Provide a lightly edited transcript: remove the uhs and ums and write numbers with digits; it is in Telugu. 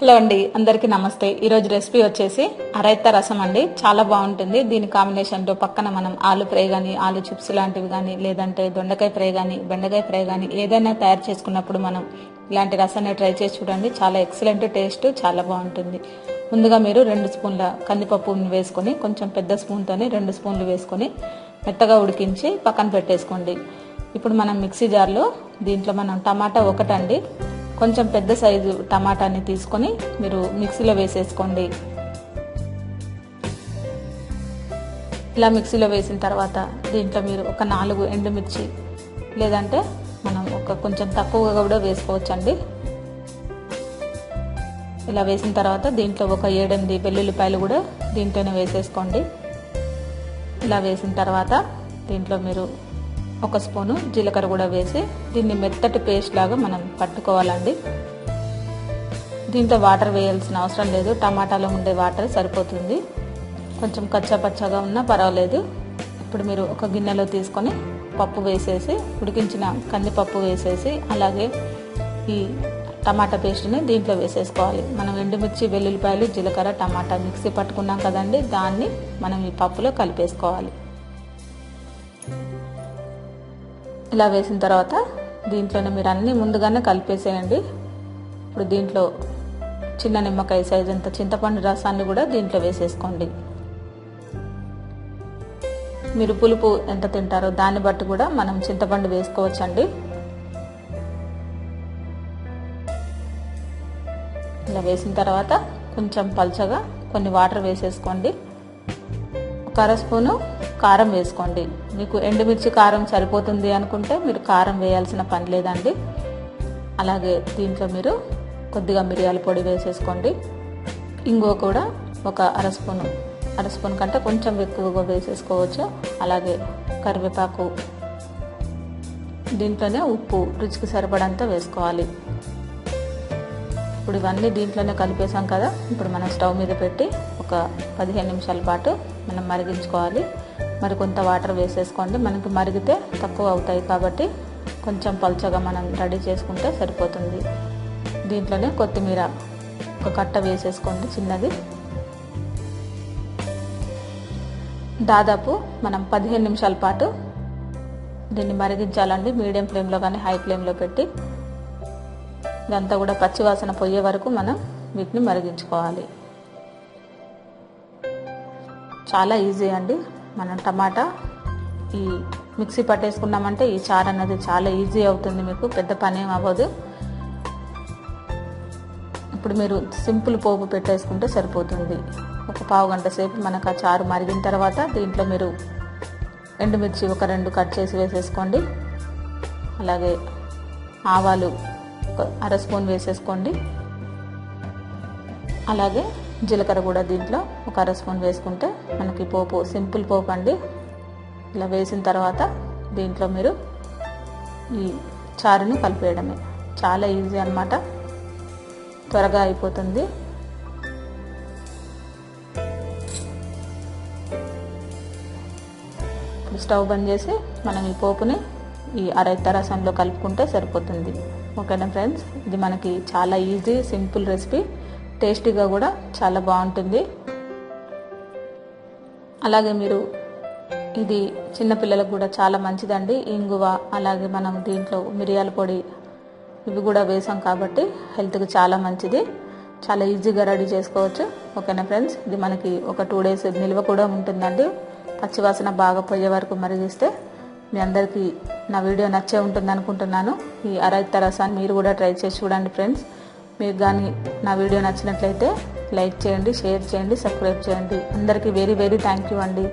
హలో అండి, అందరికీ నమస్తే. ఈరోజు రెసిపీ వచ్చేసి అరైత రసం అండి. చాలా బాగుంటుంది. దీని కాంబినేషన్లో పక్కన మనం ఆలు ఫ్రై కానీ, ఆలు చిప్స్ లాంటివి కానీ, లేదంటే దొండకాయ ఫ్రై కానీ, బెండకాయ ఫ్రై కానీ ఏదైనా తయారు చేసుకున్నప్పుడు మనం ఇలాంటి రసాన్ని ట్రై చేసి చూడండి. చాలా ఎక్సలెంట్ టేస్ట్, చాలా బాగుంటుంది. ముందుగా మీరు 2 స్పూన్ల కందిపప్పుని వేసుకొని, కొంచెం పెద్ద స్పూన్తోని 2 స్పూన్లు వేసుకొని మెత్తగా ఉడికించి పక్కన పెట్టేసుకోండి. ఇప్పుడు మనం మిక్సీ జార్లో దీంట్లో మనం టమాటా ఒకటండి, కొంచెం పెద్ద సైజు టమాటాని తీసుకొని మీరు మిక్సీలో వేసేసుకోండి. ఇలా మిక్సీలో వేసిన తర్వాత దీంట్లో మీరు ఒక 4 ఎండుమిర్చి, లేదంటే మనం కొంచెం తక్కువగా కూడా వేసుకోవచ్చండి. ఇలా వేసిన తర్వాత దీంట్లో ఒక 7-8 వెల్లుల్లిపాయలు కూడా దీంట్లోనే వేసేసుకోండి. ఇలా వేసిన తర్వాత దీంట్లో మీరు 1 స్పూను జీలకర్ర కూడా వేసి దీన్ని మెత్తటి పేస్ట్ లాగా మనం పట్టుకోవాలండి. దీంట్లో వాటర్ వేయాల్సిన అవసరం లేదు, టమాటాలో ఉండే వాటర్ సరిపోతుంది. కొంచెం కచ్చాపచ్చాగా ఉన్నా పర్వాలేదు. ఇప్పుడు మీరు ఒక గిన్నెలో తీసుకొని పప్పు వేసేసి, ఉడికించిన కందిపప్పు వేసేసి, అలాగే ఈ టమాటా పేస్ట్ని దీంట్లో వేసేసుకోవాలి. మనం ఎండుమిర్చి, వెల్లుల్లిపాయలు, జీలకర్ర, టమాటా మిక్సీ పట్టుకున్నాం కదండి, దాన్ని మనం ఈ పప్పులో కలిపేసుకోవాలి. ఇలా వేసిన తర్వాత దీంట్లోనే మీరు అన్నీ ముందుగానే కలిపేసేయండి. ఇప్పుడు దీంట్లో చిన్న నిమ్మకాయ సైజ్ అంత చింతపండు రసాన్ని కూడా దీంట్లో వేసేసుకోండి. మీరు పులుపు ఎంత తింటారో దాన్ని బట్టి కూడా మనం చింతపండు వేసుకోవచ్చండి. ఇలా వేసిన తర్వాత కొంచెం పల్చగా కొన్ని వాటర్ వేసేసుకోండి. 1/2 స్పూను కారం వేసుకోండి. మీకు ఎండుమిర్చి కారం సరిపోతుంది అనుకుంటే మీరు కారం వేయాల్సిన పని లేదండి. అలాగే దీంట్లో మీరు కొద్దిగా మిరియాల పొడి వేసేసుకోండి. ఇంగువ కూడా ఒక 1/2 స్పూన్ కంటే కొంచెం ఎక్కువగా వేసేసుకోవచ్చు. అలాగే కరివేపాకు, దీంట్లోనే ఉప్పు రుచికి సరిపడంత వేసుకోవాలి. ఇప్పుడు ఇవన్నీ దీంట్లోనే కలిపేసాం కదా, ఇప్పుడు మనం స్టవ్ మీద పెట్టి ఒక 15 నిమిషాల పాటు మనం మరిగించుకోవాలి. మరి కొంత వాటర్ వేసేసుకోండి. మనకి మరిగితే తక్కువ అవుతాయి కాబట్టి కొంచెం పల్చగా మనం రెడీ చేసుకుంటే సరిపోతుంది. దీంట్లోనే కొత్తిమీర ఒక కట్ట వేసేసుకోండి, చిన్నది. దాదాపు మనం 15 నిమిషాల పాటు దీన్ని మరిగించాలండి. మీడియం ఫ్లేమ్లో కానీ హై ఫ్లేమ్లో పెట్టి ఇదంతా కూడా పచ్చివాసన పోయే వరకు మనం వీటిని మరిగించుకోవాలి. చాలా ఈజీ అండి. మనం టమాటా ఈ మిక్సీ పట్టేసుకున్నామంటే ఈ చారు అన్నది చాలా ఈజీ అవుతుంది, మీకు పెద్ద పని ఏం అవ్వదు. ఇప్పుడు మీరు సింపుల్ పోపు పెట్టేసుకుంటే సరిపోతుంది. ఒక పావు గంట సేపు మనకు ఆ చారు మరిగిన తర్వాత దీంట్లో మీరు ఎండుమిర్చి ఒక 2 కట్ చేసి వేసేసుకోండి. అలాగే ఆవాలు ఒక 1/2 స్పూన్ వేసేసుకోండి. అలాగే జీలకర్ర కూడా దీంట్లో ఒక 1/2 స్పూన్ వేసుకుంటే మనకి పోపు సింపుల్ పోపు అండి. ఇలా వేసిన తర్వాత దీంట్లో మీరు ఈ చారుని కలిపేయడమే. చాలా ఈజీ అన్నమాట, త్వరగా అయిపోతుంది. ఇప్పుడు స్టవ్ బంద్ చేసి మనం ఈ పోపుని ఈ అరైత రసంలో కలుపుకుంటే సరిపోతుంది. ఓకేనా ఫ్రెండ్స్, ఇది మనకి చాలా ఈజీ సింపుల్ రెసిపీ, టేస్టీగా కూడా చాలా బాగుంటుంది. అలాగే మీరు ఇది చిన్నపిల్లలకు కూడా చాలా మంచిదండి. ఇంగువ, అలాగే మనం దీంట్లో మిరియాల పొడి ఇవి కూడా వేసాం కాబట్టి హెల్త్కి చాలా మంచిది. చాలా ఈజీగా రెడీ చేసుకోవచ్చు. ఓకేనా ఫ్రెండ్స్, ఇది మనకి ఒక 2 డేస్ నిల్వ కూడా ఉంటుందండి. పచ్చివాసన బాగా పోయే వరకు మరిగిస్తే. మీ అందరికీ నా వీడియో నచ్చే ఉంటుంది అనుకుంటున్నాను. ఈ అరైత రసాన్ని మీరు కూడా ట్రై చేసి చూడండి ఫ్రెండ్స్. మీకు కానీ నా వీడియో నచ్చినట్లయితే లైక్ చేయండి, షేర్ చేయండి, సబ్స్క్రైబ్ చేయండి. అందరికీ వెరీ థ్యాంక్ యూ అండి.